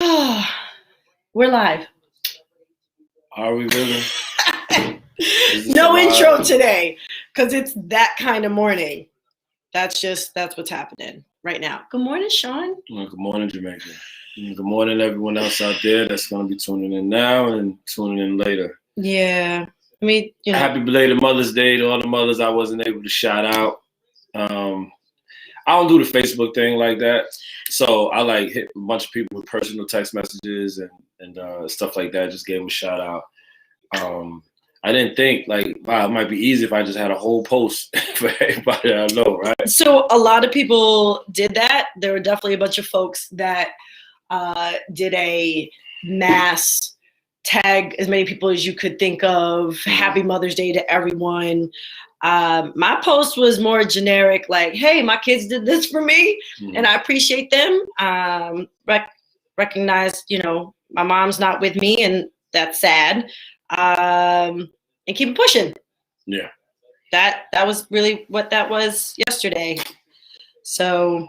We're live. Are we really? No intro today, because it's that kind of morning. That's what's happening right now. Good morning, Sean. Well, good morning, Jamaica. Good morning, everyone else out there that's going to be tuning in now and tuning in later. Yeah. I mean, Happy belated Mother's Day to all the mothers I wasn't able to shout out. I don't do the Facebook thing like that. So I hit a bunch of people with personal text messages and stuff like that. Just gave them a shout out. I didn't think wow, it might be easy if I just had a whole post for everybody I know, right? So a lot of people did that. There were definitely a bunch of folks that did a mass tag as many people as you could think of. Happy Mother's Day to everyone. My post was more generic, like, hey, my kids did this for me, and I appreciate them. Recognize, my mom's not with me, and that's sad. And keep pushing. Yeah. That was really what that was yesterday. So,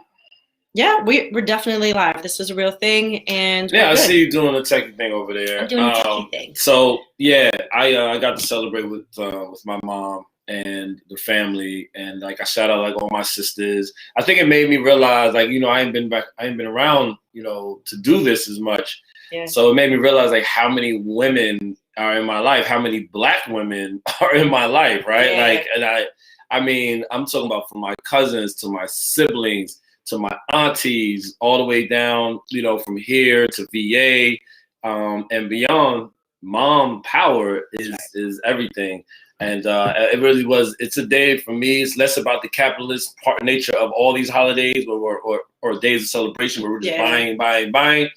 yeah, we're definitely live. This is a real thing, and I see you doing the techie thing over there. I'm doing the techie thing. So yeah, I got to celebrate with my mom and the family, and I shout out all my sisters. I think it made me realize I ain't been around to do this as much. Yeah. So it made me realize how many women are in my life, how many Black women are in my life, right? Yeah. I mean, I'm talking about from my cousins to my siblings to my aunties, all the way down, from here to VA and beyond. Mom power is everything. And it really was. It's a day for me. It's less about the capitalist nature of all these holidays or days of celebration where we're just buying,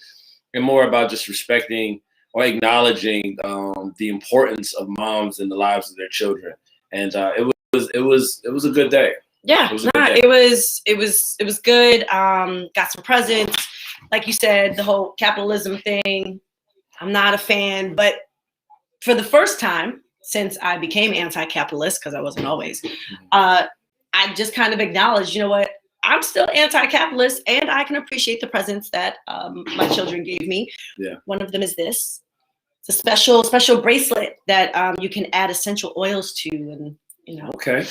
and more about just respecting or acknowledging the importance of moms in the lives of their children. And it was a good day. Yeah, it was good. Got some presents, like you said, the whole capitalism thing. I'm not a fan, but for the first time since I became anti-capitalist, because I wasn't always, I just kind of acknowledged, you know what, I'm still anti-capitalist, and I can appreciate the presents that my children gave me. Yeah. One of them is this. It's a special bracelet that you can add essential oils to, and Okay.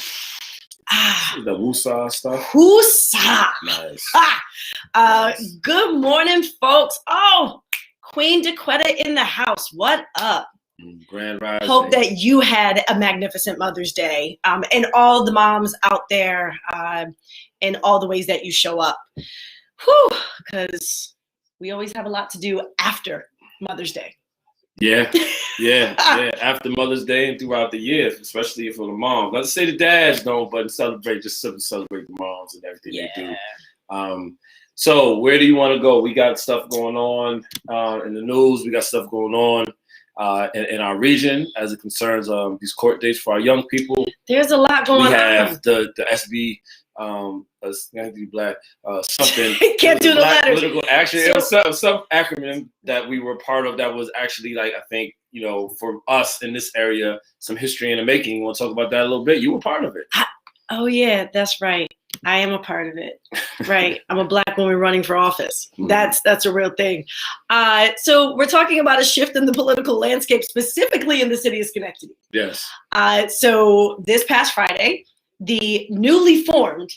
The Wusa stuff. Wusa. Nice. Good morning, folks. Oh, Queen DeQuetta in the house. What up? Grand Rising. Hope that you had a magnificent Mother's Day, and all the moms out there, in all the ways that you show up. Whew, because we always have a lot to do after Mother's Day. Yeah. After Mother's Day and throughout the year, especially for the moms. Let's say the dads don't, but celebrate the moms and everything they do. So where do you want to go? We got stuff going on in the news. We got stuff going on in our region as it concerns these court dates for our young people. There's a lot going on. We have the SB. Black something. Can't do the letters. Political action. It was some acronym that we were part of that was actually I think for us in this area some history in the making. You want to talk about that a little bit? You were part of it. Oh yeah, that's right. I am a part of it. Right. I'm a Black woman running for office. That's a real thing. So we're talking about a shift in the political landscape, specifically in the city of Schenectady. Yes. So this past Friday, the newly formed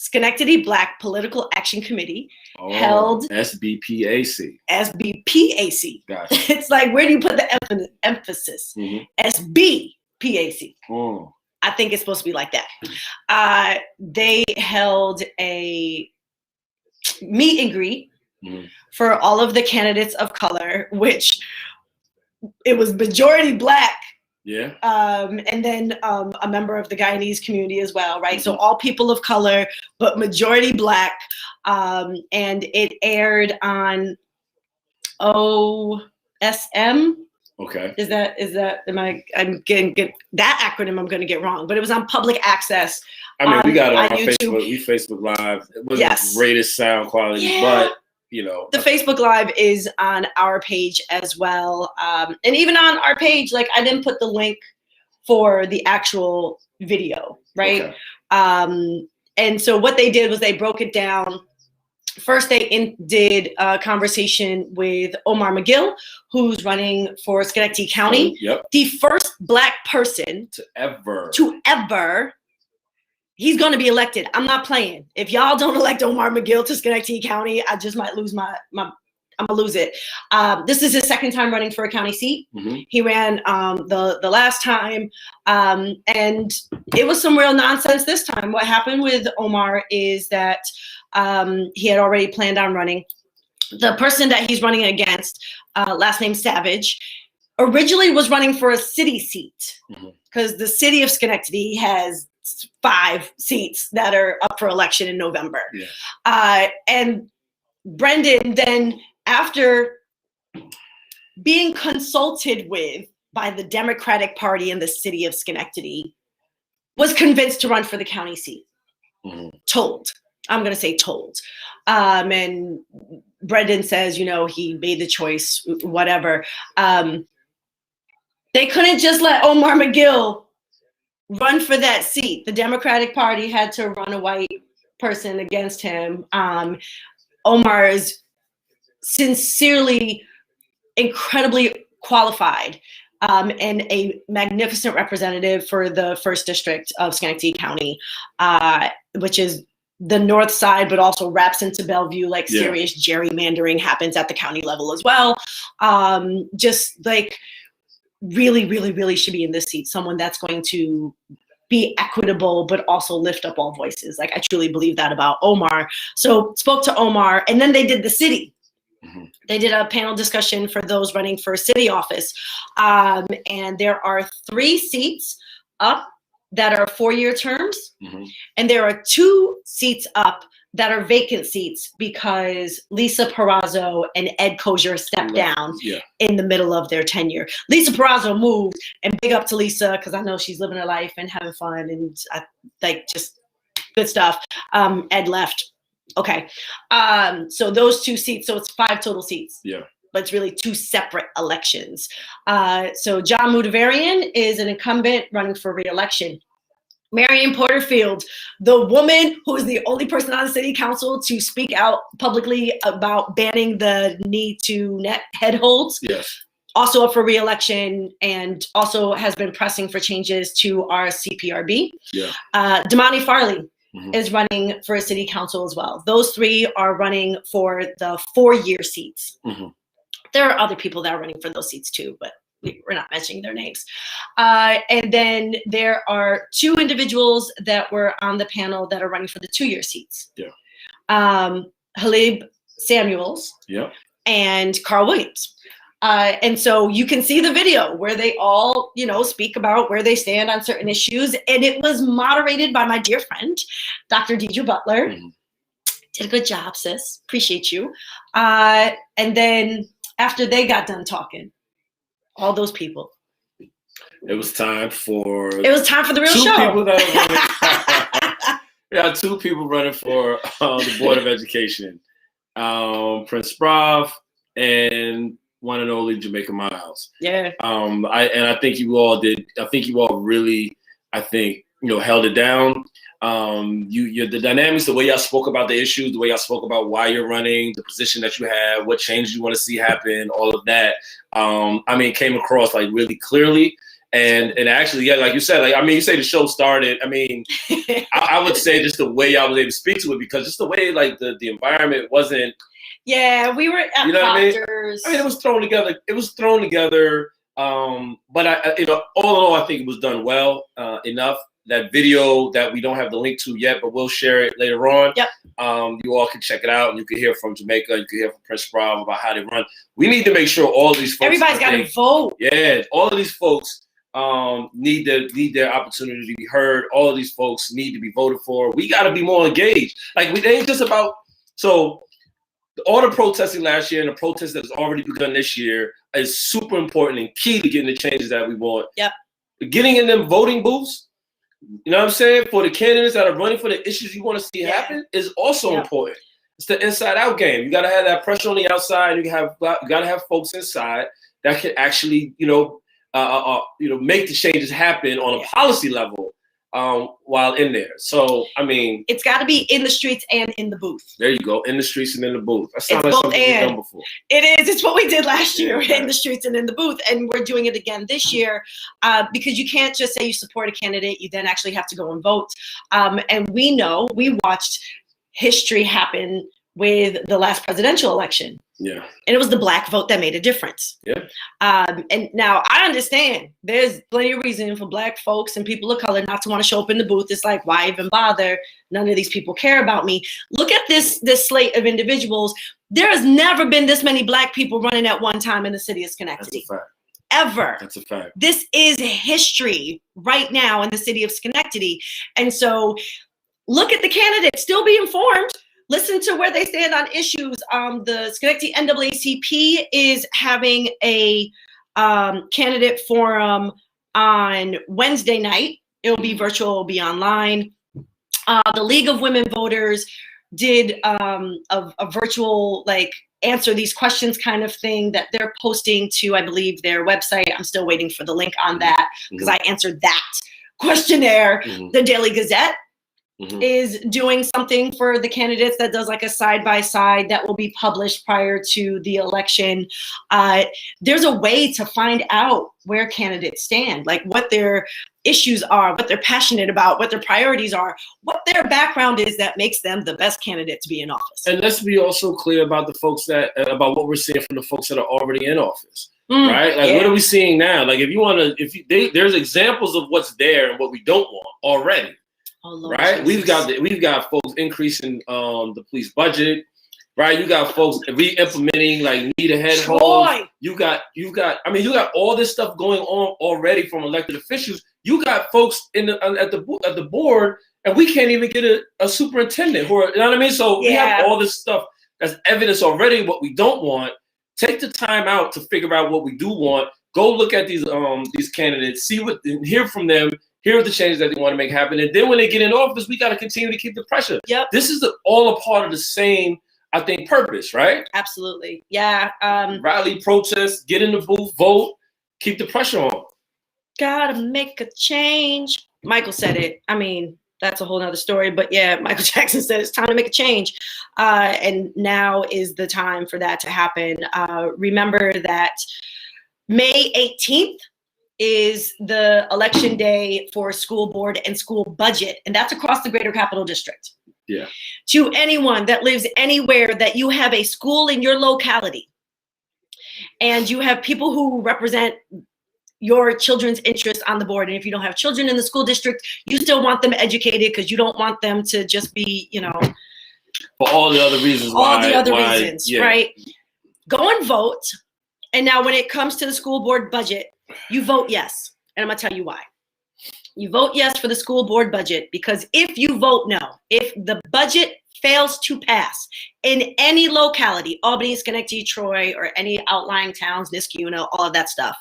Schenectady Black Political Action Committee held SBPAC. SBPAC. Gotcha. It's like, where do you put the emphasis? SBPAC. I think it's supposed to be like that. They held a meet and greet for all of the candidates of color, which it was majority Black. Yeah. And then a member of the Guyanese community as well, right? So all people of color, but majority Black. And it aired on OSM. Okay. I'm getting that acronym I'm going to get wrong, but it was on public access. I mean, we got it on YouTube. Facebook. We Facebook Live. It wasn't the greatest sound quality, but the Facebook Live is on our page as well. And even on our page, I didn't put the link for the actual video, right? Okay. And so what they did was they broke it down First, they did a conversation with Omar McGill, who's running for Schenectady County. Yep. The first Black person To ever. He's going to be elected. I'm not playing. If y'all don't elect Omar McGill to Schenectady County, I just might lose I'm gonna lose it. This is his second time running for a county seat. Mm-hmm. He ran the last time, and it was some real nonsense this time. What happened with Omar is that he had already planned on running. The person that he's running against, last name Savage, originally was running for a city seat because the city of Schenectady has 5 seats that are up for election in November. Yeah. And Brendan then, after being consulted with by the Democratic Party in the city of Schenectady, was convinced to run for the county seat. Told. I'm going to say told. And Brendan says, he made the choice, whatever. They couldn't just let Omar McGill run for that seat. The Democratic Party had to run a white person against him. Omar is sincerely, incredibly qualified, and a magnificent representative for the 1st District of Schenectady County, which is the north side, but also wraps into Bellevue. Serious gerrymandering happens at the county level as well. Just really, really, really should be in this seat. Someone that's going to be equitable, but also lift up all voices. I truly believe that about Omar. So spoke to Omar, and then they did the city. They did a panel discussion for those running for city office. And there are 3 seats up that are 4-year terms. And there are 2 seats up that are vacant seats because Lisa Perazzo and Ed Kosher stepped down in the middle of their tenure. Lisa Perazzo moved, and big up to Lisa, because I know she's living her life and having fun and just good stuff. Ed left. Okay. So those 2 seats, so it's 5 total seats. Yeah. But it's really 2 separate elections. So John Mudavarian is an incumbent running for re-election. Marion Porterfield, the woman who is the only person on the city council to speak out publicly about banning the knee to neck head holds. Yes. Also up for re-election, and also has been pressing for changes to our CPRB. Yeah. Damani Farley is running for a city council as well. Those 3 are running for the 4-year seats. There are other people that are running for those seats too, but we're not mentioning their names. And then there are 2 individuals that were on the panel that are running for the 2-year seats. Yeah. Halib Samuels. Yeah. And Carl Williams. And so you can see the video where they all, speak about where they stand on certain issues. And it was moderated by my dear friend, Dr. Deidre Butler. Did a good job, sis. Appreciate you. And then after they got done talking, all those people. It was time for the real 2 show. People that are running. We got 2 people running for the Board of Education. Prince Sprav and one and only Jamaica Miles. Yeah. I think you all did. I think you all really, held it down. The dynamics, the way y'all spoke about the issues, the way y'all spoke about why you're running, the position that you have, what changes you want to see happen, all of that. Came across really clearly. And actually, like you said, you say the show started. I would say just the way y'all was able to speak to it, because just the way the environment wasn't. Yeah, we were at Proctor's. It was thrown together. But all in all, I think it was done well enough. That video that we don't have the link to yet, but we'll share it later on. Yep. You all can check it out, and you can hear from Jamaica. You can hear from Prince Sprav about how they run. We need to make sure all these folks. Everybody's got to vote. Yeah, all of these folks need their opportunity to be heard. All of these folks need to be voted for. We got to be more engaged. It ain't just about all the protesting last year and the protests that has already begun this year is super important and key to getting the changes that we want. Yep. Getting in them voting booths. You know what I'm saying? For the candidates that are running for the issues you want to see happen is also important. It's the inside-out game. You got to have that pressure on the outside. You got to have folks inside that can actually, make the changes happen on a policy level. while in there. So, I mean, it's got to be in the streets and in the booth. There you go, in the streets and in the booth. That sounds It's like both something we've and. done before. It is. It's what we did last year, Yeah, in the streets and in the booth, and we're doing it again this year, because you can't just say you support a candidate. You then actually have to go and vote. And we watched history happen with the last presidential election. Yeah. And it was the Black vote that made a difference. Yeah. And now I understand there's plenty of reason for Black folks and people of color not to want to show up in the booth. It's like, why even bother? None of these people care about me. Look at this slate of individuals. There has never been this many Black people running at one time in the city of Schenectady. That's a fact. Ever. That's a fact. This is history right now in the city of Schenectady. And so look at the candidates, still be informed. Listen to where they stand on issues. The Schenectady NAACP is having a candidate forum on Wednesday night. It'll be virtual, it'll be online. The League of Women Voters did a virtual, like, answer these questions kind of thing that they're posting to, I believe, their website. I'm still waiting for the link on that because I answered that questionnaire. The Daily Gazette is doing something for the candidates that does like a side-by-side that will be published prior to the election. There's a way to find out where candidates stand, like what their issues are, what they're passionate about, what their priorities are, what their background is that makes them the best candidate to be in office. And let's be also clear about the folks about what we're seeing from the folks that are already in office. Right? Like, what are we seeing now? Like, there's examples of what's there and what we don't want already. Oh, Lord, right? Jesus. We've got folks increasing the police budget, right? You got folks re-implementing like need a head hold. You got all this stuff going on already from elected officials. You got folks at the board, and we can't even get a superintendent or, you know what I mean? So we have all this stuff that's evidence already what we don't want. Take the time out to figure out what we do want. Go look at these candidates, hear from them. Here are the changes that they want to make happen. And then when they get in office, we got to continue to keep the pressure. Yep. This is all a part of the same, I think, purpose, right? Absolutely. Yeah. Rally, protest, get in the booth, vote, keep the pressure on. Gotta make a change. Michael said it. I mean, that's a whole nother story. But yeah, Michael Jackson said it's time to make a change. And now is the time for that to happen. Remember that May 18th is the election day for school board and school budget. And that's across the Greater Capital District. Yeah. To anyone that lives anywhere that you have a school in your locality and you have people who represent your children's interests on the board. And if you don't have children in the school district, you still want them educated because you don't want them to just be, for all the other reasons. Right? Go and vote. And now when it comes to the school board budget, you vote yes. And I'm going to tell you why. You vote yes for the school board budget because if you vote no, if the budget fails to pass in any locality, Albany, Schenectady, Troy, or any outlying towns, Niskuna, all of that stuff,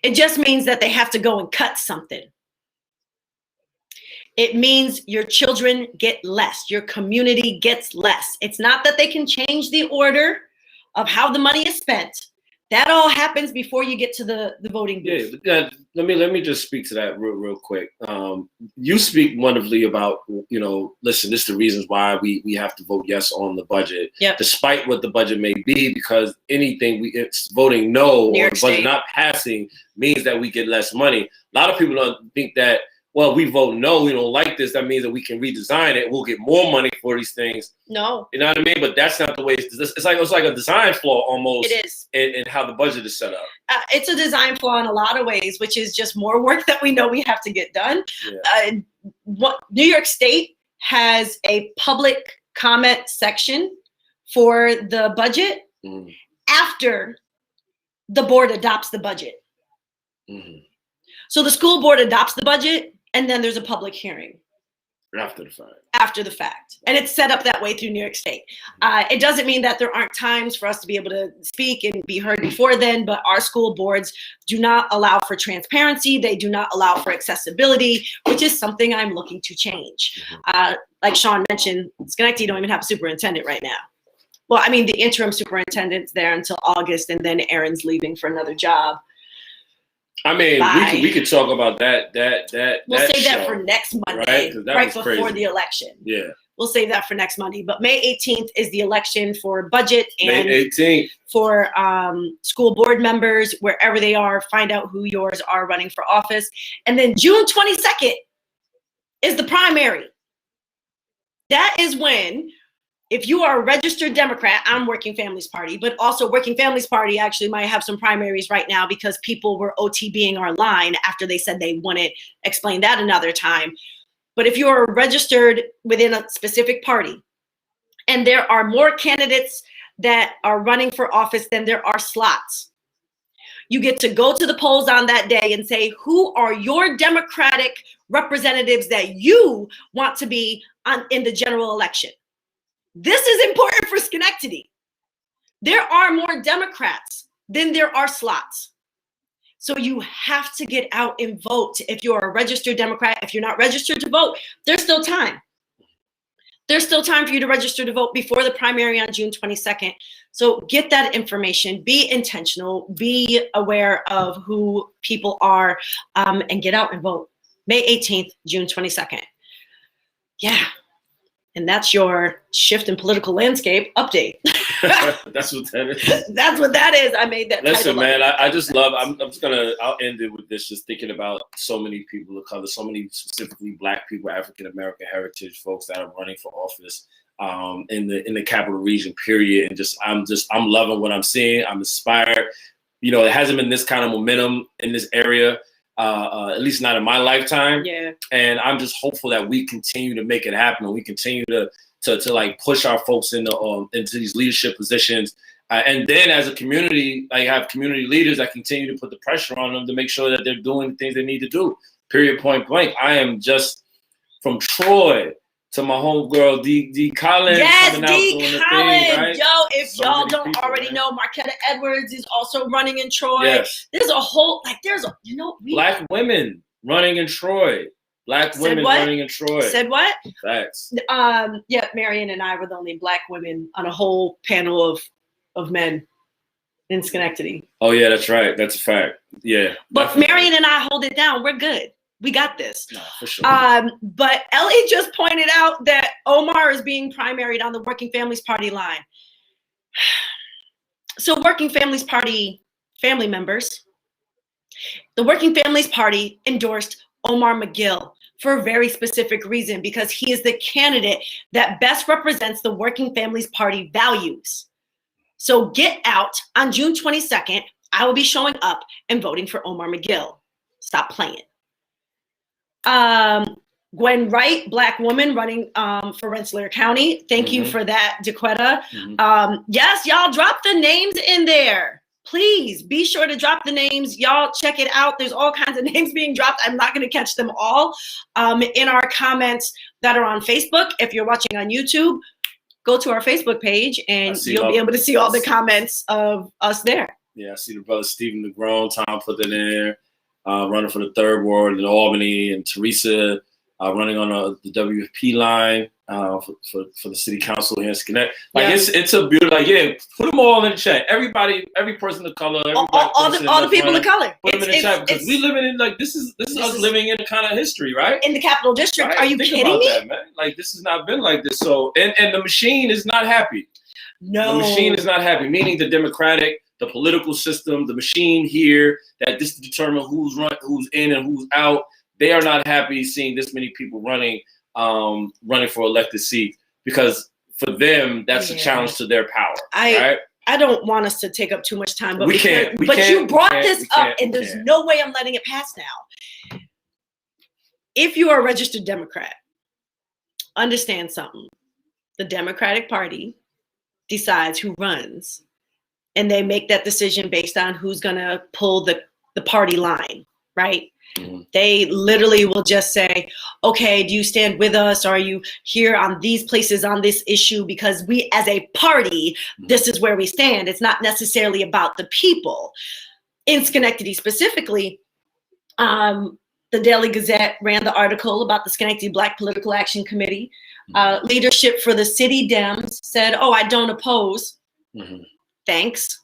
it just means that they have to go and cut something. It means your children get less. Your community gets less. It's not that they can change the order of how the money is spent. That all happens before you get to the voting booth. Yeah, let me just speak to that real quick. You speak wonderfully about, listen, this is the reasons why we have to vote yes on the budget, despite what the budget may be, because anything it's voting no or the budget not passing means that we get less money. A lot of people don't think that, well, we vote no, we don't like this, that means that we can redesign it, we'll get more money for these things. No. You know what I mean? But that's not the way it's like a design flaw almost. It is. In how the budget is set up. It's a design flaw in a lot of ways, which is just more work that we know we have to get done. Yeah. New York State has a public comment section for the budget after the board adopts the budget. So the school board adopts the budget, and then there's a public hearing. After the fact. And it's set up that way through New York State. It doesn't mean that there aren't times for us to be able to speak and be heard before then, but our school boards do not allow for transparency. They do not allow for accessibility, which is something I'm looking to change. Like Sean mentioned, Schenectady don't even have a superintendent right now. Well, I mean, the interim superintendent's there until August, and then Aaron's leaving for another job. I mean, Bye. we could talk about that. We'll save that show, for next Monday, right? 'Cause that right was before crazy. the election. Yeah. We'll save that for next Monday. But May 18th is the election for budget and May 18th. for school board members, wherever they are. Find out who yours are running for office. And then June 22nd is the primary. That is when, if you are a registered Democrat, I'm Working Families Party, but also Working Families Party actually might have some primaries right now because people were OTBing our line after they said they wouldn't. Explain that another time. But if you are registered within a specific party and there are more candidates that are running for office than there are slots, you get to go to the polls on that day and say, who are your Democratic representatives that you want to be in the general election? This is important for Schenectady. There are more Democrats than there are slots. So you have to get out and vote. If you're a registered Democrat, if you're not registered to vote, there's still time. There's still time for you to register to vote before the primary on June 22nd. So get that information, be intentional, be aware of who people are, and get out and vote. May 18th, June 22nd. Yeah. And that's your shift in political landscape update. That's what that is. That's what that is. I made that. Listen, man, I just love, I'll end it with this, just thinking about so many people of color, so many specifically Black people, African-American heritage folks that are running for office in the capital region, period. And I'm loving what I'm seeing. I'm inspired. You know, it hasn't been this kind of momentum in this area. At least not in my lifetime. Yeah. And I'm just hopeful that we continue to make it happen. And we continue to like push our folks into these leadership positions. And then as a community, like have community leaders that continue to put the pressure on them to make sure that they're doing the things they need to do. Period, point blank. I am just from Troy to my homegirl, D. Collins. Yes, coming out D. doing the Collins. thing, right? Yo, if So y'all many don't people, already man. know, Marquetta Edwards is also running in Troy. Yes. There's a whole, Black women running in Troy. Black women running in Troy. Said what? Facts. Yeah, Marion and I were the only Black women on a whole panel of men in Schenectady. Oh yeah, that's right. That's a fact. Yeah. But definitely. Marion and I hold it down. We're good. We got this. No, for sure. But Ellie just pointed out that Omar is being primaried on the Working Families Party line. So Working Families Party family members, the Working Families Party endorsed Omar McGill for a very specific reason, because he is the candidate that best represents the Working Families Party values. So get out on June 22nd. I will be showing up and voting for Omar McGill. Stop playing. Gwen Wright, Black woman running for Rensselaer County. Thank you for that, DeQuetta. Yes, y'all drop the names in there. Please be sure to drop the names. Y'all check it out. There's all kinds of names being dropped. I'm not going to catch them all in our comments that are on Facebook. If you're watching on YouTube, go to our Facebook page and you'll be able to see all the comments of us there. Yeah, I see the brother Stephen Negron, Tom put that in there, running for the 3rd Ward in Albany, and Teresa running on the WFP line for the city council here in Schenectady. Like it's a beautiful. Like put them all in the chat. Everybody, every person of color, all the people of color. Put them in the chat because we living in this is us living in a kind of history, right? In the Capital District. Right? Are you Think kidding about me? that, man. Like this has not been like this. So and the machine is not happy. No, the machine is not happy. Meaning the Democratic, the political system, the machine here that this determine who's in and who's out. They are not happy seeing this many people running for elected seats, because for them that's a challenge to their power. Right? I don't want us to take up too much time, but you brought this up, and there's no way I'm letting it pass now. If you are a registered Democrat, understand something. The Democratic Party decides who runs, and they make that decision based on who's gonna pull the party line, right? They literally will just say, okay, do you stand with us? Are you here on these places on this issue? Because we as a party, this is where we stand. It's not necessarily about the people. In Schenectady specifically, the Daily Gazette ran the article about the Schenectady Black Political Action Committee. Leadership for the city Dems said, oh, I don't oppose. Thanks.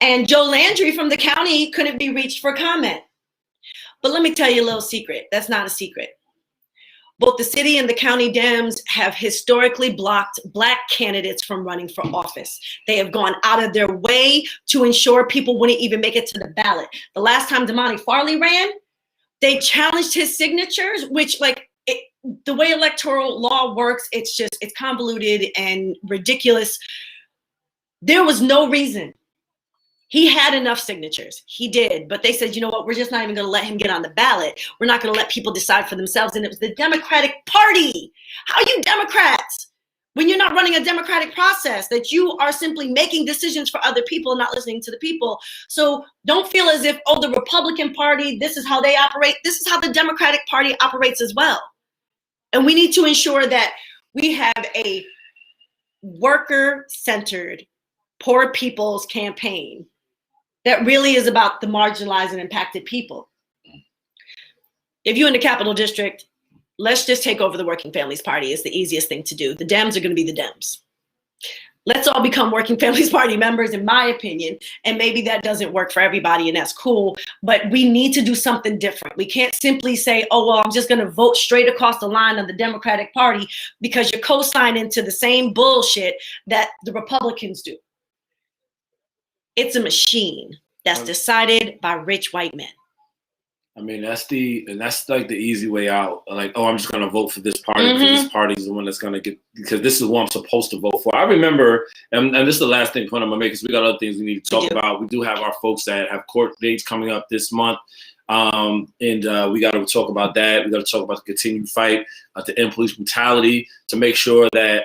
And Joe Landry from the county couldn't be reached for comment. But let me tell you a little secret. That's not a secret. Both the city and the county Dems have historically blocked Black candidates from running for office. They have gone out of their way to ensure people wouldn't even make it to the ballot. The last time Damani Farley ran, they challenged his signatures, which the way electoral law works, it's convoluted and ridiculous. There was no reason. He had enough signatures. He did. But they said, you know what? We're just not even going to let him get on the ballot. We're not going to let people decide for themselves. And it was the Democratic Party. How are you Democrats when you're not running a democratic process, that you are simply making decisions for other people and not listening to the people? So don't feel as if, the Republican Party, this is how they operate. This is how the Democratic Party operates as well. And we need to ensure that we have a worker-centered, poor people's campaign that really is about the marginalized and impacted people. If you're in the Capital District, let's just take over the Working Families Party. It's the easiest thing to do. The Dems are going to be the Dems. Let's all become Working Families Party members, in my opinion. And maybe that doesn't work for everybody, and that's cool. But we need to do something different. We can't simply say, I'm just going to vote straight across the line on the Democratic Party because you're co-signing to the same bullshit that the Republicans do. It's a machine that's decided by rich white men. I mean, that's like the easy way out. Like, I'm just going to vote for this party because this party is the one that's going to get, because this is what I'm supposed to vote for. I remember, and this is the last thing I'm going to make, because we got other things we need to talk about. We do have our folks that have court dates coming up this month. And we got to talk about that. We got to talk about the continued fight to end police brutality, to make sure that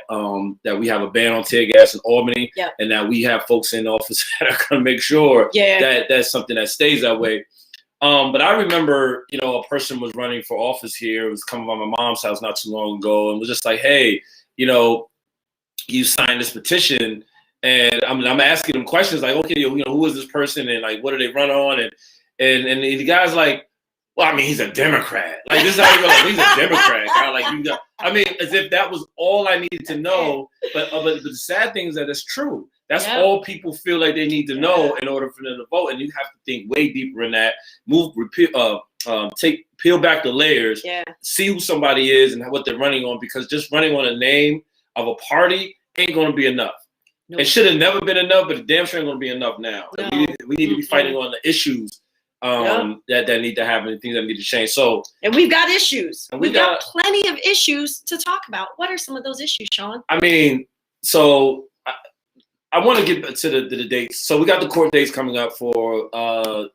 that we have a ban on tear gas in Albany, and that we have folks in office that are going to make sure that that's something that stays that way. But I remember, a person was running for office here. It was coming by my mom's house not too long ago, and was just like, hey, you signed this petition, and I'm asking them questions like, okay, who is this person, and like, what do they run on, and the guy's like, well, I mean, he's a Democrat. Like, this is how you go, like, he's a Democrat. As if that was all I needed to know. But the sad thing is that it's true. That's all people feel like they need to know in order for them to vote. And you have to think way deeper in that. Peel back the layers, see who somebody is and what they're running on, because just running on a name of a party ain't going to be enough. Nope. It should have never been enough, but it damn sure ain't going to be enough now. No. We need to be fighting on the issues that need to happen, and things that need to change. So, and we've got issues. And we've got plenty of issues to talk about. What are some of those issues, Sean? I mean, so I want to get to the dates. So we got the court dates coming up for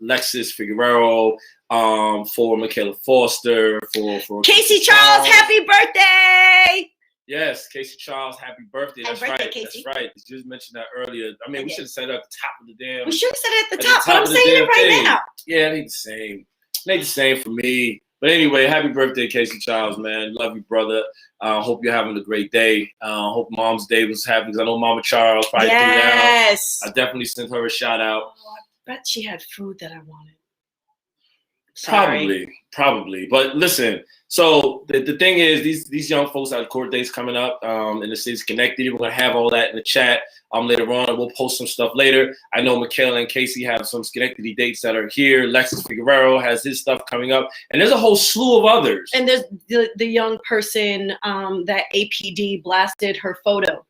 Lexis Figueroa, for Michaela Foster, for Casey Charles. Happy birthday! Yes, Casey Charles, happy birthday. That's right. Casey. That's right. You just mentioned that earlier. I mean, we should have said it at the top of the damn. We should have said it at the top, but I'm saying it right now. Yeah, it ain't the same. It ain't the same for me. But anyway, happy birthday, Casey Charles, man. Love you, brother. Hope you're having a great day. Hope Mom's Day was happy, because I know Mama Charles probably threw down. I definitely sent her a shout out. Oh, I bet she had food that I wanted. Sorry. Probably. But listen, so the thing is, these young folks have court dates coming up in the city's Schenectady. We're going to have all that in the chat later on. We'll post some stuff later. I know Michaela and Casey have some Schenectady dates that are here. Lexis Figueroa has his stuff coming up. And there's a whole slew of others. And there's the young person that APD blasted her photo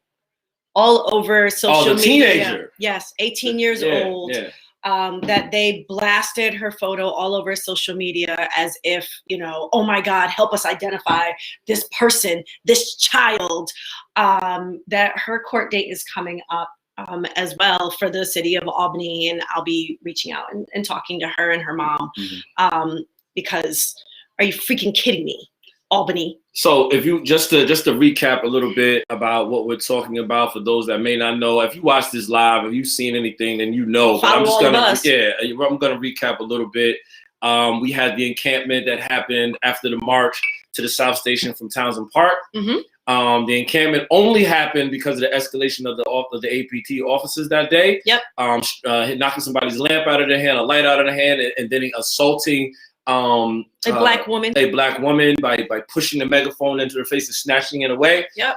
all over social media. Oh, the teenager. Yes, 18 years old. Yeah. That they blasted her photo all over social media as if, oh my God, help us identify this person, this child, that her court date is coming up as well for the city of Albany. And I'll be reaching out and talking to her and her mom because are you freaking kidding me? Albany. So if you just to recap a little bit about what we're talking about for those that may not know, if you watch this live, if you've seen anything, then you know. But I'm just gonna recap a little bit. We had the encampment that happened after the march to the South Station from Townsend Park. The encampment only happened because of the escalation of the APT officers that day. Yep. Knocking somebody's lamp out of their hand, a light out of their hand, and then assaulting a black woman by pushing the megaphone into her face and snatching it away. Yep.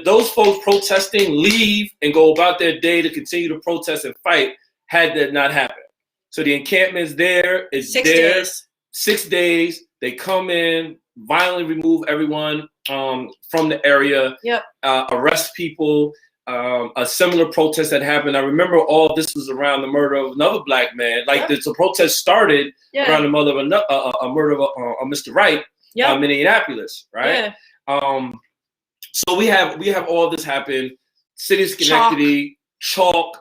Those folks protesting leave and go about their day to continue to protest and fight. Had that not happened, So the encampment's there. It's 6 there. days. 6 days. They come in, violently remove everyone from the area. Yep. Arrest people. A similar protest that happened. I remember all this was around the murder of another black man. Like the protest started around the murder of Mr. Wright in Minneapolis, right? Yeah. So we have all this happen. City of Schenectady, chalk,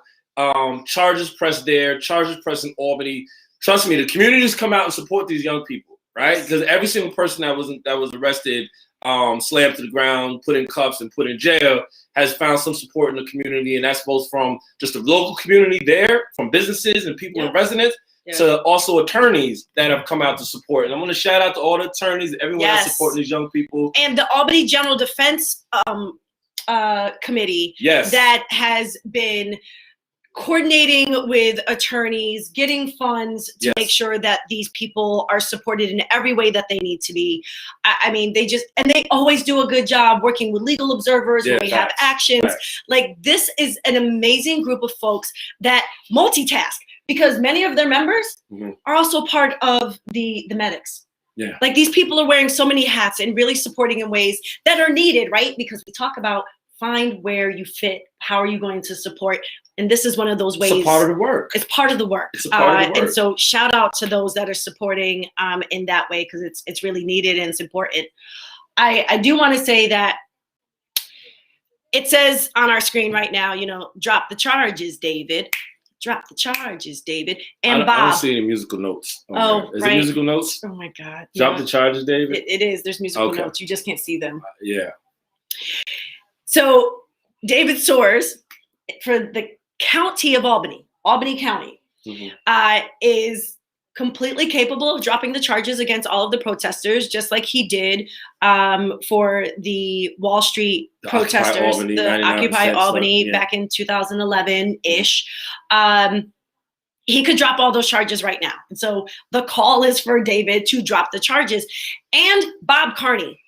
charges pressed there, charges pressed in Albany. Trust me, the communities come out and support these young people, right? Because every single person that was arrested, slammed to the ground, put in cuffs, and put in jail has found some support in the community, and that's both from just the local community there, from businesses and people and residents, to also attorneys that have come out to support. And I'm going to shout out to all the attorneys, everyone that's supporting these young people. And the Albany General Defense Committee that has been coordinating with attorneys, getting funds to make sure that these people are supported in every way that they need to be. I mean, they always do a good job working with legal observers when we have actions. Like, this is an amazing group of folks that multitask, because many of their members are also part of the medics. Yeah. Like, these people are wearing so many hats and really supporting in ways that are needed, right? Because we talk about find where you fit. How are you going to support? And this is one of those ways. It's a part of the work. It's part of the work. It's a part of the work. And so shout out to those that are supporting in that way, because it's really needed and it's important. I do want to say that it says on our screen right now, drop the charges, David. Drop the charges, David. And Bob. I don't see any musical notes. Is it musical notes? Oh my God. Drop the charges, David? It is. There's musical notes. You just can't see them. Yeah. So David Soares, for the county of Albany County, is completely capable of dropping the charges against all of the protesters, just like he did for the Wall Street protesters, the Occupy Albany back in 2011-ish. He could drop all those charges right now. And so the call is for David to drop the charges. And Bob Carney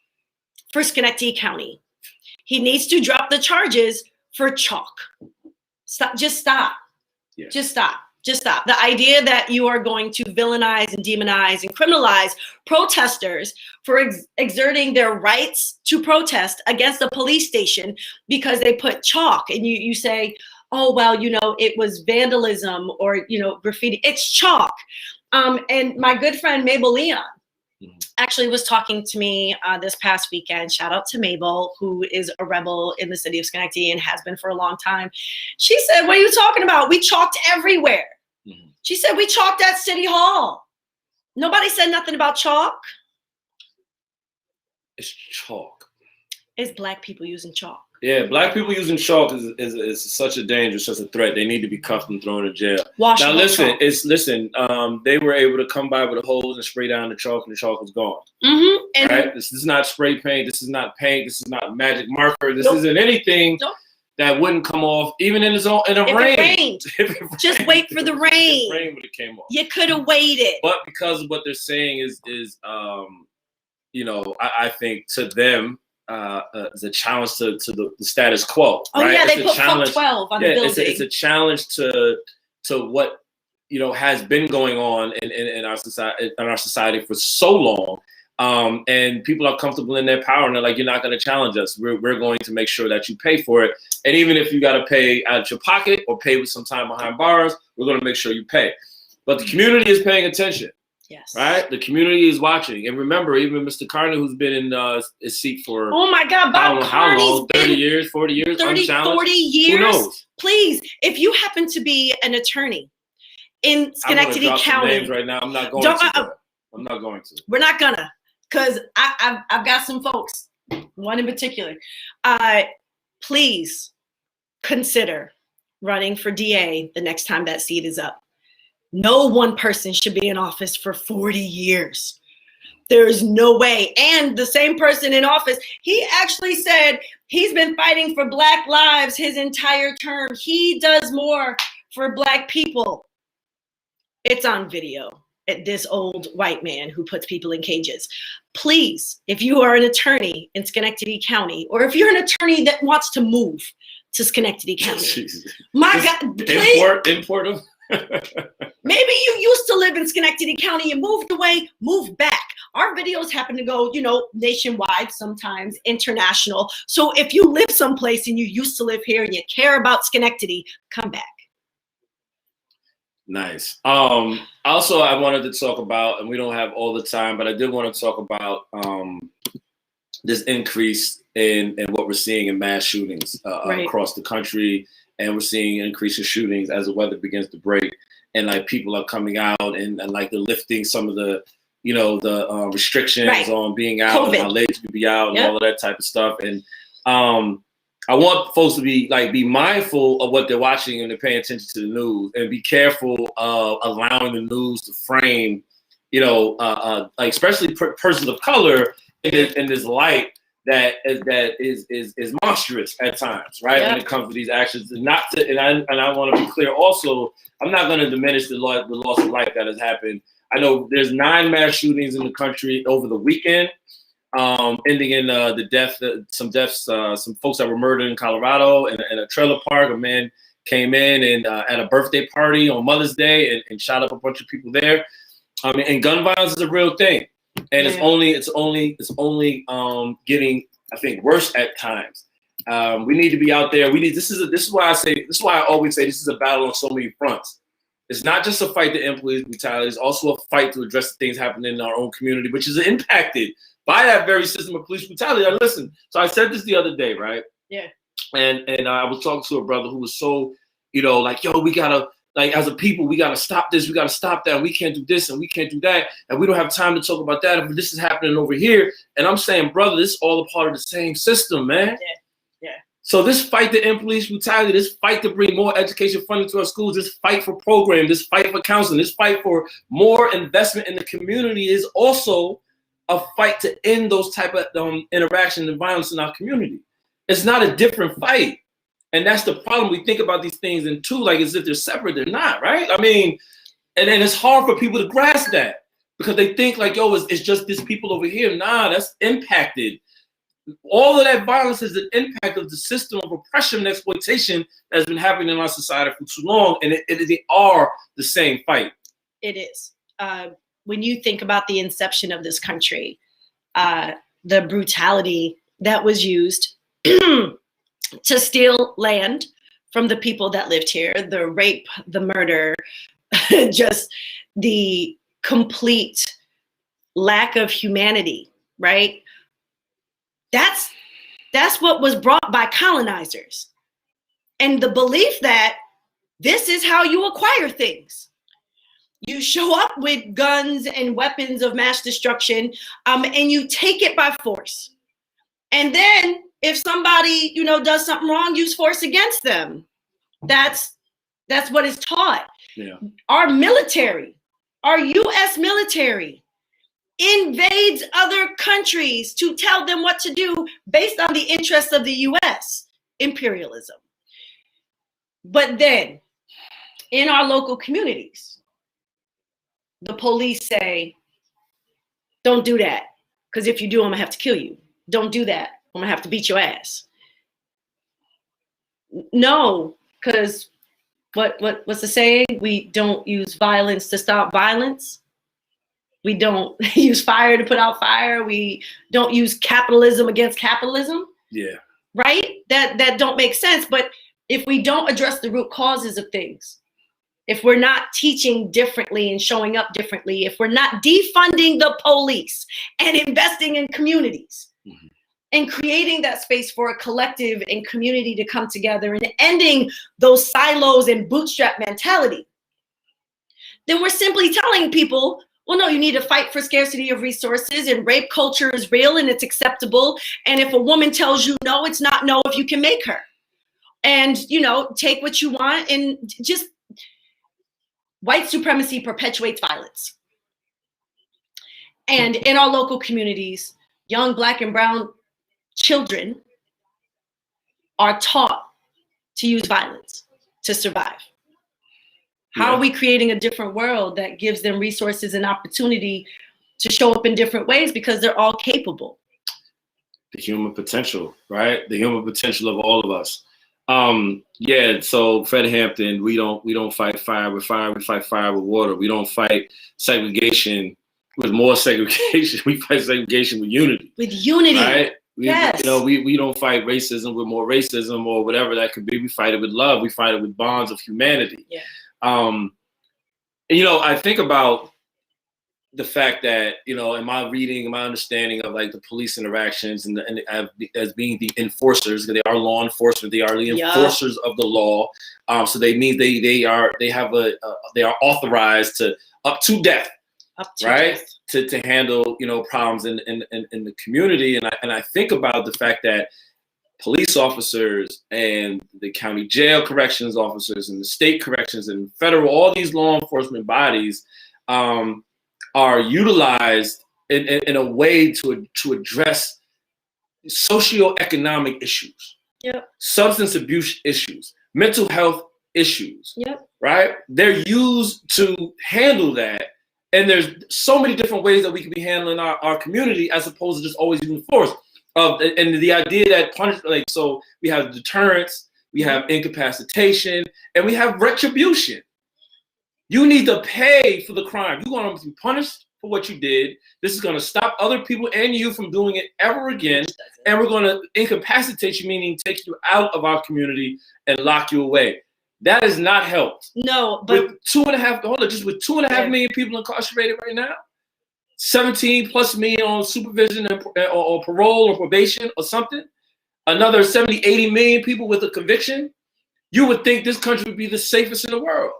for Schenectady County. He needs to drop the charges for chalk. Stop. Just stop. Yeah. Just stop. Just stop. The idea that you are going to villainize and demonize and criminalize protesters for exerting their rights to protest against a police station because they put chalk, and you say, oh, well, it was vandalism or, graffiti. It's chalk. And my good friend Mabel Leon actually was talking to me this past weekend. Shout out to Mabel, who is a rebel in the city of Schenectady and has been for a long time. She said, what are you talking about? We chalked everywhere. She said, we chalked at City Hall. Nobody said nothing about chalk. It's chalk. It's black people using chalk. Yeah, black people using chalk is such a danger, such a threat. They need to be cuffed and thrown in jail. Now listen, they were able to come by with a hose and spray down the chalk, and the chalk was gone. Right? This is not spray paint. This is not paint. This is not magic marker. This isn't anything that wouldn't come off, even in the rain. Just wait for the rain. The rain would have came off. You could have waited. But because of what they're saying is I think to them, it's a challenge to the status quo. Oh right? Yeah, it's they put Fuck 12 on the building. It's a challenge to what has been going on in our society for so long. And people are comfortable in their power, and they're like, you're not going to challenge us. We're going to make sure that you pay for it. And even if you got to pay out of your pocket or pay with some time behind bars, we're going to make sure you pay. But the community is paying attention. Yes. Right? The community is watching. And remember, even Mr. Carney, who's been in his seat for oh my God, Bob how long? 30 years, 40 years, 30, 40 years. Who knows? Please, if you happen to be an attorney in Schenectady County. Some names right now. I'm not going to. I'm not going to. We're not gonna, because I've got some folks, one in particular. Please consider running for DA the next time that seat is up. No one person should be in office for 40 years. There is no way. And the same person in office, he actually said he's been fighting for Black lives his entire term. He does more for Black people. It's on video at this old white man who puts people in cages. Please, if you are an attorney in Schenectady County, or if you're an attorney that wants to move to Schenectady County, my God, please. Import them. Maybe you used to live in Schenectady County and moved away, move back. Our videos happen to go, nationwide, sometimes international. So if you live someplace and you used to live here and you care about Schenectady, come back. Nice. Also, I wanted to talk about, and we don't have all the time, but I did want to talk about this increase in what we're seeing in mass shootings across the country. And we're seeing an increase in shootings as the weather begins to break. And like people are coming out and like they're lifting some of the, the restrictions on being out COVID. And how late you can be out and all of that type of stuff. And I want folks to be mindful of what they're watching and they're paying attention to the news and be careful of allowing the news to frame, like especially persons of color in this light that is monstrous at times, right? When it comes to these actions, and I want to be clear. Also, I'm not going to diminish the loss of life that has happened. I know there's 9 mass shootings in the country over the weekend, ending in some folks that were murdered in Colorado in a trailer park. A man came in and at a birthday party on Mother's Day and shot up a bunch of people there. And gun violence is a real thing. And it's only getting, I think, worse at times. We need to be out there. This is why I always say this is a battle on so many fronts. It's not just a fight to end police brutality. It's also a fight to address the things happening in our own community, which is impacted by that very system of police brutality. Now, listen, so I said this the other day, right? Yeah. And I was talking to a brother who was so, like, yo, we gotta. Like, as a people, we got to stop this. We got to stop that. We can't do this and we can't do that. And we don't have time to talk about that. If this is happening over here. And I'm saying, brother, this is all a part of the same system, man. Yeah. So this fight to end police brutality, this fight to bring more education funding to our schools, this fight for programs, this fight for counseling, this fight for more investment in the community is also a fight to end those type of interactions and violence in our community. It's not a different fight. And that's the problem. We think about these things in two, like as if they're separate. They're not, right? I mean, and then it's hard for people to grasp that because they think like, yo, it's just these people over here. Nah, that's impacted. All of that violence is an impact of the system of oppression and exploitation that has been happening in our society for too long. And they are the same fight. It is. When you think about the inception of this country, the brutality that was used to steal land from the people that lived here, the rape, the murder, just the complete lack of humanity, right? That's what was brought by colonizers. And the belief that this is how you acquire things. You show up with guns and weapons of mass destruction, and you take it by force. And then if somebody, does something wrong, use force against them. That's what is taught. Yeah. Our military, our U.S. military invades other countries to tell them what to do based on the interests of the U.S. imperialism. But then in our local communities, the police say, don't do that, because if you do, I'm gonna have to kill you. Don't do that. I'm gonna have to beat your ass. No, because what's the saying? We don't use violence to stop violence. We don't use fire to put out fire. We don't use capitalism against capitalism. Yeah. Right? That don't make sense. But if we don't address the root causes of things, if we're not teaching differently and showing up differently, if we're not defunding the police and investing in communities, mm-hmm. and creating that space for a collective and community to come together and ending those silos and bootstrap mentality, then we're simply telling people, well, no, you need to fight for scarcity of resources, and rape culture is real and it's acceptable. And if a woman tells you no, it's not no if you can make her. And, take what you want, and just white supremacy perpetuates violence. And in our local communities, young Black and brown children are taught to use violence to survive. How are we creating a different world that gives them resources and opportunity to show up in different ways because they're all capable? The human potential, right? The human potential of all of us. Yeah, so Fred Hampton, we don't fight fire with fire, we fight fire with water. We don't fight segregation with more segregation. We fight segregation with unity. With unity. Right? Yes. We don't fight racism with more racism or whatever that could be. We fight it with love. We fight it with bonds of humanity. Yeah. And, I think about the fact that, in my reading, in my understanding of like the police interactions and as being the enforcers, they are law enforcement, they are the enforcers of the law. So they mean they are authorized to up to death, to handle problems in the community. And I think about the fact that police officers and the county jail corrections officers and the state corrections and federal, all these law enforcement bodies are utilized in a way to address socioeconomic issues, substance abuse issues, mental health issues, right? They're used to handle that. And there's so many different ways that we can be handling our community as opposed to just always using force. And the idea that so we have deterrence, we have incapacitation, and we have retribution. You need to pay for the crime. You're going to be punished for what you did. This is going to stop other people and you from doing it ever again. And we're going to incapacitate you, meaning take you out of our community and lock you away. That has not helped. No, but with 2.5 million people incarcerated right now, 17 plus million on supervision or parole or probation or something, another 70, 80 million people with a conviction, you would think this country would be the safest in the world.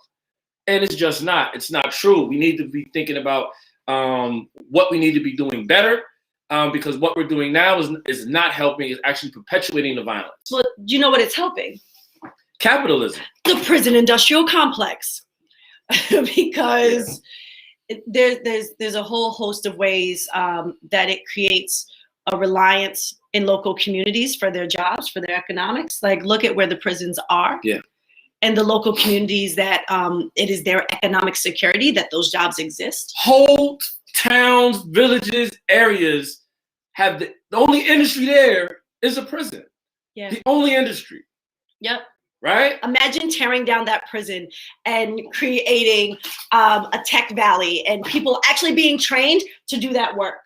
And it's just not. It's not true. We need to be thinking about what we need to be doing better, because what we're doing now is not helping. It's actually perpetuating the violence. Well, do you know what it's helping? Capitalism. The prison industrial complex. Because there's a whole host of ways that it creates a reliance in local communities for their jobs, for their economics. Like, look at where the prisons are. Yeah. And the local communities that it is their economic security that those jobs exist. Whole towns, villages, areas have the only industry there is a prison. Yeah. The only industry. Yep. Right? Imagine tearing down that prison and creating a tech valley and people actually being trained to do that work.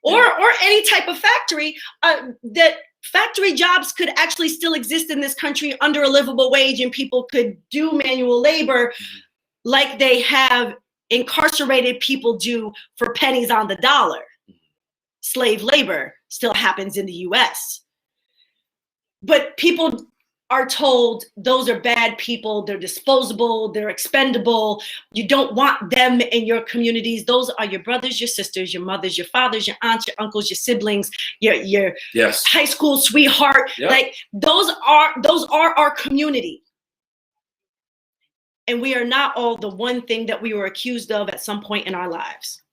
Or any type of factory that factory jobs could actually still exist in this country under a livable wage, and people could do manual labor like they have incarcerated people do for pennies on the dollar. Slave labor still happens in the US. But people are told those are bad people, they're disposable, they're expendable, you don't want them in your communities. Those are your brothers, your sisters, your mothers, your fathers, your aunts, your uncles, your siblings, your high school sweetheart. Yep. Like those are our community. And we are not all the one thing that we were accused of at some point in our lives.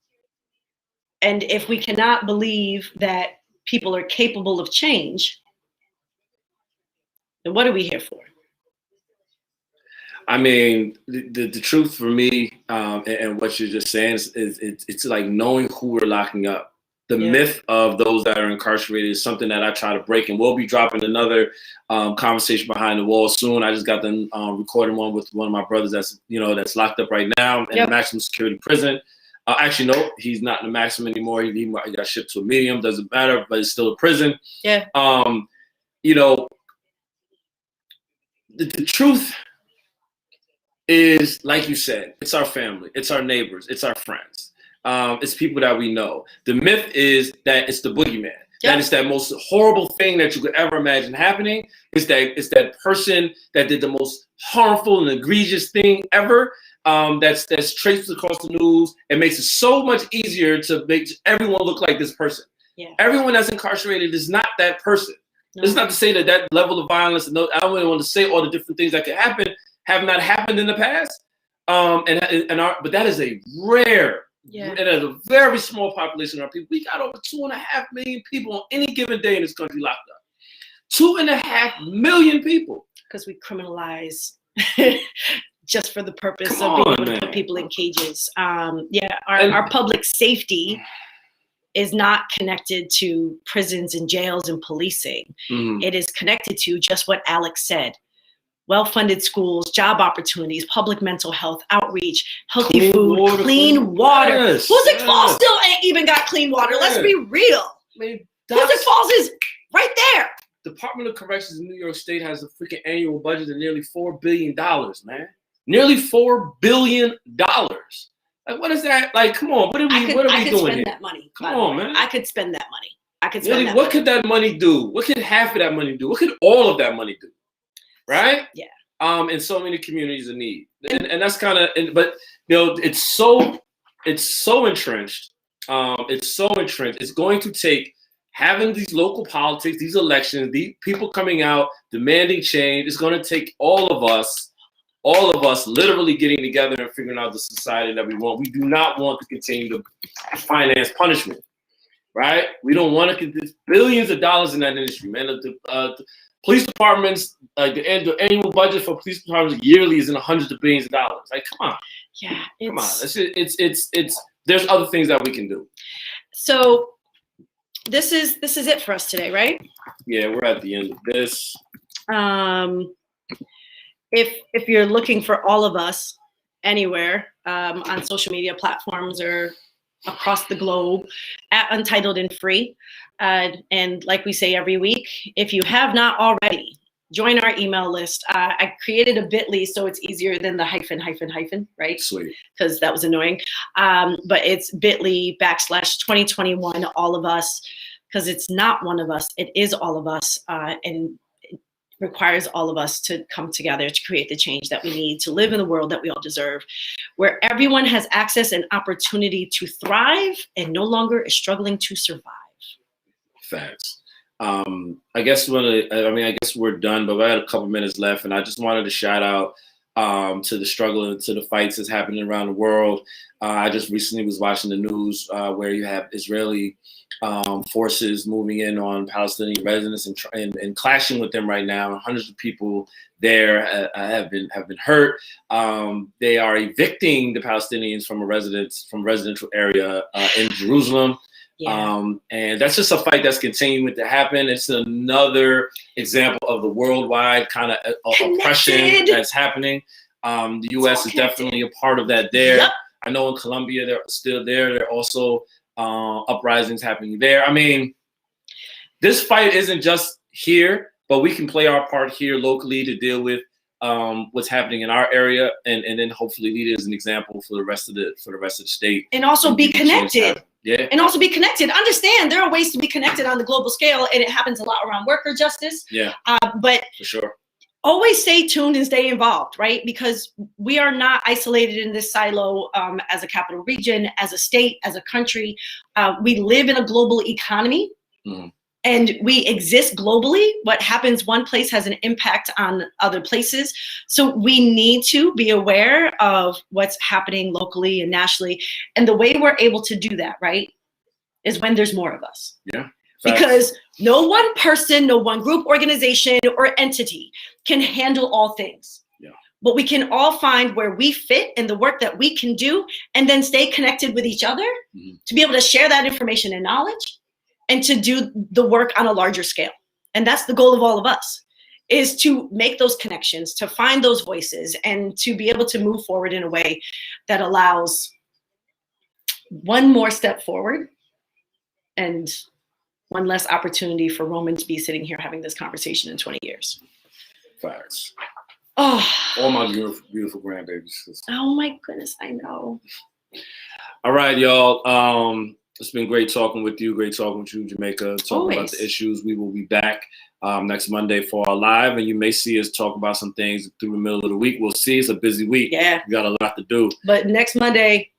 And if we cannot believe that people are capable of change, then what are we here for? I mean, the truth for me, and what you're just saying is it's like knowing who we're locking up. The myth of those that are incarcerated is something that I try to break, and we'll be dropping another conversation behind the wall soon. I just got done recording one with one of my brothers that's locked up right now in a maximum security prison. Actually, no, he's not in the maximum anymore. He got shipped to a medium. Doesn't matter, but it's still a prison. Yeah. The truth is, like you said, it's our family, it's our neighbors, it's our friends, it's people that we know. The myth is that it's the boogeyman. That is that most horrible thing that you could ever imagine happening. It's that person that did the most harmful and egregious thing ever. That's traced across the news and makes it so much easier to make everyone look like this person. Yeah. Everyone that's incarcerated is not that person. No. It's not to say that level of violence, and I don't really want to say all the different things that could happen have not happened in the past. But that is a rare, and as a very small population of our people. We got over 2.5 million people on any given day in this country locked up. 2.5 million people. Because we criminalize just for the purpose of being able to put people in cages. Our public safety is not connected to prisons and jails and policing. It is connected to just what Alex said. Well-funded schools, job opportunities, public mental health, outreach, healthy food, clean water. Yes, Hoosick Falls still ain't even got clean water. Let's be real. I mean, Hoosick Falls is right there. Department of Corrections in New York State has a freaking annual budget of nearly $4 billion, man. Nearly $4 billion. Like, what is that? Like, come on, what are we doing here? I could spend that money. Come on, man. I could spend that money. I could spend that what money. could that money do? What could half of that money do? What could all of that money do? Right? Yeah. In so many communities in need, and that's kind of, but you know, it's so entrenched. It's so entrenched. It's going to take having these local politics, these elections, these people coming out demanding change. It's going to take all of us literally getting together and figuring out the society that we want. We do not want to continue to finance punishment, right? We don't want to. There's billions of dollars in that industry, man. The police departments, the annual budget for police departments yearly is in the hundreds of billions of dollars. Like, come on. Yeah. Come on. It's there's other things that we can do. So this is it for us today, right? Yeah, we're at the end of this. If you're looking for all of us anywhere on social media platforms or across the globe at Untitled and Free. And like we say every week, if you have not already, join our email list. I created a bit.ly so it's easier than the hyphen, right? Sweet. Because that was annoying. But it's bit.ly/2021, all of us, because it's not one of us, it is all of us. And it requires all of us to come together to create the change that we need to live in the world that we all deserve, where everyone has access and opportunity to thrive and no longer is struggling to survive. Facts. I guess we're done, but we had a couple minutes left, and I just wanted to shout out to the struggle and to the fights that's happening around the world. I just recently was watching the news where you have Israeli forces moving in on Palestinian residents and clashing with them right now. Hundreds of people there have been hurt. They are evicting the Palestinians from a residential area in Jerusalem. Yeah. And that's just a fight that's continuing to happen. It's another example of the worldwide kind of oppression that's happening. The U.S. is definitely a part of that there. Yep. I know in Colombia, they're still there. There are also uprisings happening there. I mean, this fight isn't just here, but we can play our part here locally to deal with what's happening in our area, and then hopefully lead as an example for the rest of the state. And also be connected. Yeah. And also be connected. Understand there are ways to be connected on the global scale, and it happens a lot around worker justice. Yeah. But for sure. Always stay tuned and stay involved, right? Because we are not isolated in this silo as a capital region, as a state, as a country. We live in a global economy. Mm. And we exist globally. What happens one place has an impact on other places. So we need to be aware of what's happening locally and nationally. And the way we're able to do that, right, is when there's more of us. Yeah. Because no one person, no one group, organization, or entity can handle all things. Yeah. But we can all find where we fit and the work that we can do, and then stay connected with each other to be able to share that information and knowledge, and to do the work on a larger scale. And that's the goal of all of us, is to make those connections, to find those voices, and to be able to move forward in a way that allows one more step forward and one less opportunity for Roman to be sitting here having this conversation in 20 years. Facts. Oh. All my beautiful, beautiful grandbabies. Oh my goodness, I know. All right, y'all. It's been great talking with you. Great talking with you, Jamaica. Talking about the issues. We will be back next Monday for our live, and you may see us talk about some things through the middle of the week. We'll see. It's a busy week. Yeah. We got a lot to do. But next Monday,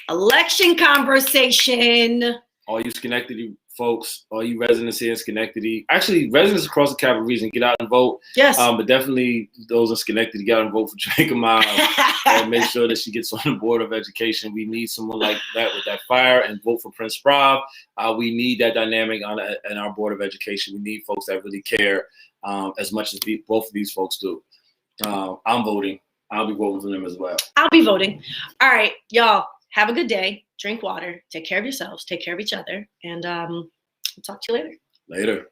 election conversation. All you Schenectady folks, all you residents here in Schenectady, actually residents across the capital region, get out and vote. Yes. But definitely those in Schenectady, get out and vote for Jamaica Miles and make sure that she gets on the Board of Education. We need someone like that with that fire, and vote for Prince Prav. We need that dynamic in our Board of Education. We need folks that really care as much as both of these folks do. I'm voting. I'll be voting for them as well. I'll be voting. All right, y'all. have a good day. Drink water. Take care of yourselves. Take care of each other. And we'll talk to you later. Later.